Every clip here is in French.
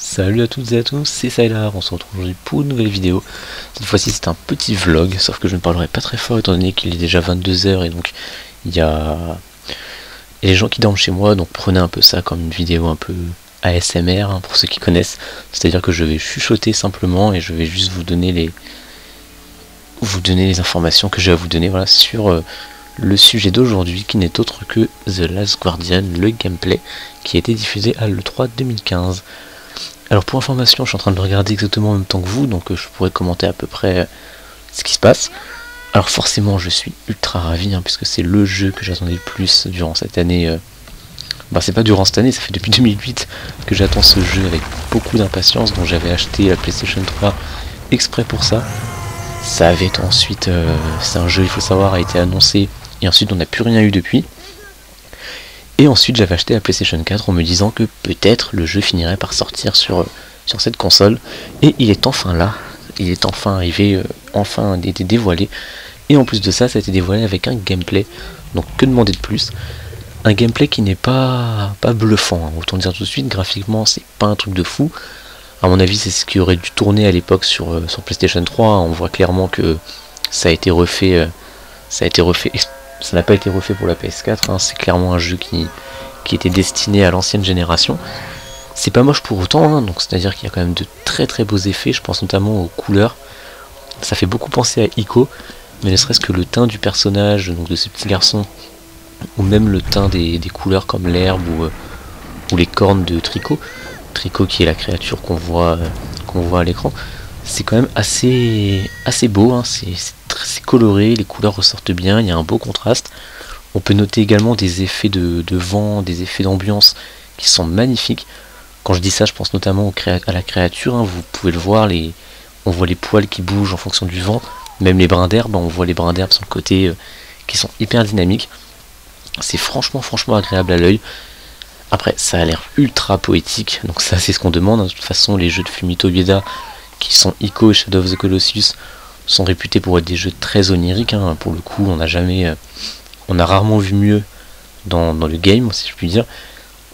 Salut à toutes et à tous, c'est Sylar, on se retrouve aujourd'hui pour une nouvelle vidéo. Cette fois-ci c'est un petit vlog, sauf que je ne parlerai pas très fort étant donné qu'il est déjà 22 h et donc il y a les gens qui dorment chez moi, donc prenez un peu ça comme une vidéo un peu ASMR hein, pour ceux qui connaissent. C'est-à-dire que je vais chuchoter simplement et je vais juste vous donner les informations que j'ai à vous donner voilà, sur le sujet d'aujourd'hui qui n'est autre que The Last Guardian, le gameplay qui a été diffusé à l'E3 2015. Alors pour information, je suis en train de le regarder exactement en même temps que vous, donc je pourrais commenter à peu près ce qui se passe. Alors forcément je suis ultra ravi, puisque c'est le jeu que j'attendais le plus durant cette année. C'est pas durant cette année, ça fait depuis 2008 que j'attends ce jeu avec beaucoup d'impatience, dont j'avais acheté la PlayStation 3 exprès pour ça. Ça avait été ensuite, c'est un jeu, il faut savoir, a été annoncé, et ensuite on n'a plus rien eu depuis. Et ensuite j'avais acheté la PlayStation 4 en me disant que peut-être le jeu finirait par sortir sur cette console. Et il est enfin là, il est enfin arrivé, enfin été dévoilé. Et en plus de ça, ça a été dévoilé avec un gameplay. Donc que demander de plus? Un gameplay qui n'est pas bluffant, autant dire tout de suite, graphiquement c'est pas un truc de fou. À mon avis c'est ce qui aurait dû tourner à l'époque sur PlayStation 3, on voit clairement que ça a été refait, ça n'a pas été refait pour la PS4, c'est clairement un jeu qui était destiné à l'ancienne génération. C'est pas moche pour autant, donc c'est-à-dire qu'il y a quand même de très très beaux effets, je pense notamment aux couleurs. Ça fait beaucoup penser à Ico, mais ne serait-ce que le teint du personnage, donc de ce petit garçon, ou même le teint des couleurs comme l'herbe ou les cornes de Trico. Trico qui est la créature qu'on voit à l'écran. C'est quand même assez beau, c'est coloré, les couleurs ressortent bien, il y a un beau contraste. On peut noter également des effets de vent, des effets d'ambiance qui sont magnifiques. Quand je dis ça, je pense notamment à la créature, vous pouvez le voir, on voit les poils qui bougent en fonction du vent, même les brins d'herbe, on voit les brins d'herbe sur le côté qui sont hyper dynamiques. C'est franchement agréable à l'œil. Après, ça a l'air ultra poétique, donc ça c'est ce qu'on demande. De toute façon, les jeux de Fumito Ueda, qui sont Ico et Shadow of the Colossus, sont réputés pour être des jeux très oniriques. Pour le coup, on a rarement vu mieux dans le game, si je puis dire.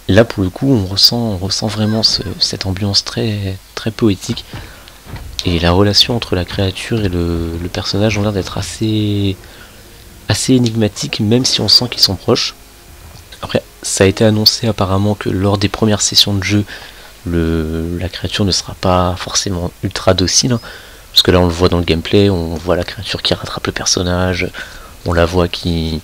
Là, pour le coup, on ressent vraiment cette ambiance très poétique. Et la relation entre la créature et le personnage ont l'air d'être assez énigmatique, même si on sent qu'ils sont proches. Après, ça a été annoncé apparemment que lors des premières sessions de jeu, la créature ne sera pas forcément ultra docile, parce que là on le voit dans le gameplay, on voit la créature qui rattrape le personnage, on la voit qui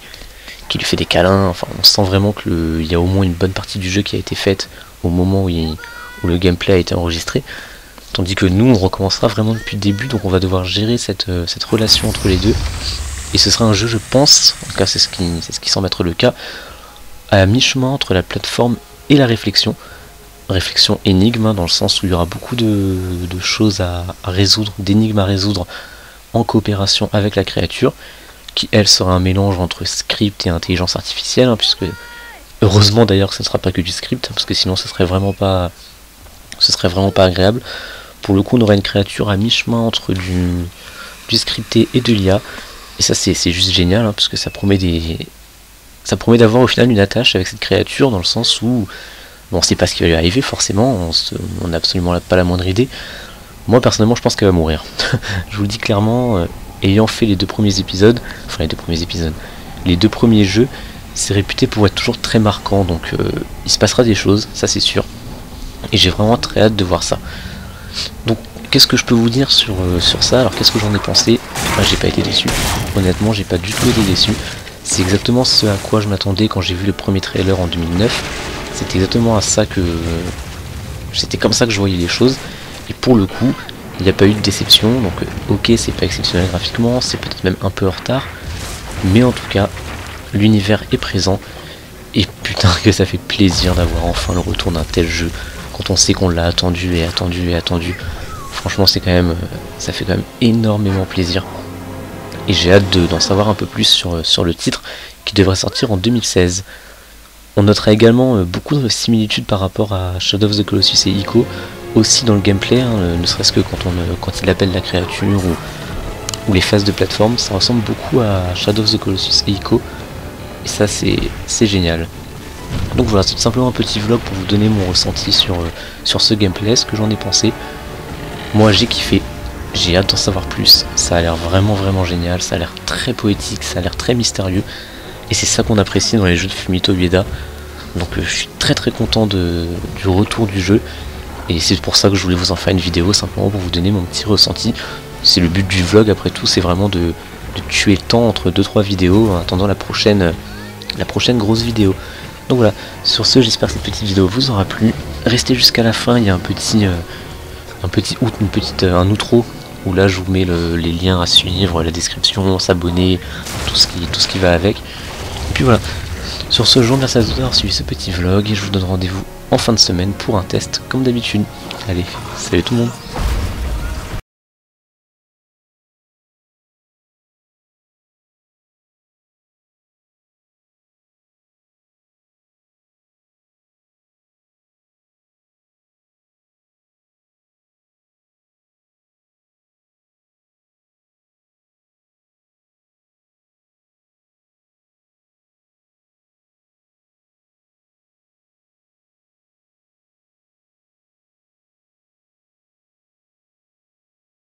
lui fait des câlins, enfin on sent vraiment qu'il y a au moins une bonne partie du jeu qui a été faite au moment où le gameplay a été enregistré, tandis que nous on recommencera vraiment depuis le début, donc on va devoir gérer cette relation entre les deux, et ce sera un jeu, je pense, en tout cas c'est ce qui semble être le cas, à mi-chemin entre la plateforme et la réflexion énigme, dans le sens où il y aura beaucoup de choses à résoudre, d'énigmes à résoudre en coopération avec la créature, qui elle sera un mélange entre script et intelligence artificielle, puisque heureusement d'ailleurs que ce ne sera pas que du script, parce que sinon ce serait vraiment pas agréable. Pour le coup on aura une créature à mi-chemin entre du scripté et de l'IA, et ça c'est juste génial, parce que ça promet d'avoir au final une attache avec cette créature, dans le sens où on sait pas ce qui va lui arriver forcément, on n'a absolument pas la moindre idée. Moi personnellement je pense qu'elle va mourir. Je vous le dis clairement, ayant fait les deux premiers jeux, c'est réputé pour être toujours très marquant, donc il se passera des choses, ça c'est sûr. Et j'ai vraiment très hâte de voir ça. Donc qu'est-ce que je peux vous dire sur ça? Alors qu'est-ce que j'en ai pensé? J'ai pas été déçu. Honnêtement j'ai pas du tout été déçu. C'est exactement ce à quoi je m'attendais quand j'ai vu le premier trailer en 2009. C'était exactement à ça c'était comme ça que je voyais les choses. Et pour le coup, il n'y a pas eu de déception. Donc ok, c'est pas exceptionnel graphiquement, c'est peut-être même un peu en retard. Mais en tout cas, l'univers est présent. Et putain que ça fait plaisir d'avoir enfin le retour d'un tel jeu. Quand on sait qu'on l'a attendu et attendu et attendu. Franchement, ça fait quand même énormément plaisir. Et j'ai hâte d'en savoir un peu plus sur le titre qui devrait sortir en 2016. On notera également beaucoup de similitudes par rapport à Shadow of the Colossus et Ico, aussi dans le gameplay, ne serait-ce que quand il appelle la créature ou les phases de plateforme, ça ressemble beaucoup à Shadow of the Colossus et Ico, et ça c'est génial. Donc voilà, c'est tout simplement un petit vlog pour vous donner mon ressenti sur ce gameplay, ce que j'en ai pensé. Moi j'ai kiffé, j'ai hâte d'en savoir plus, ça a l'air vraiment génial, ça a l'air très poétique, ça a l'air très mystérieux. Et c'est ça qu'on apprécie dans les jeux de Fumito Ueda. Donc je suis très content du retour du jeu. Et c'est pour ça que je voulais vous en faire une vidéo, simplement pour vous donner mon petit ressenti. C'est le but du vlog après tout, c'est vraiment de tuer le temps entre 2-3 vidéos en attendant la prochaine grosse vidéo. Donc voilà, sur ce j'espère que cette petite vidéo vous aura plu. Restez jusqu'à la fin, il y a un outro où là je vous mets les liens à suivre, la description, s'abonner, tout ce qui va avec. Et puis voilà, sur ce je vous remercie d'avoir suivi ce petit vlog et je vous donne rendez-vous en fin de semaine pour un test comme d'habitude. Allez, salut tout le monde.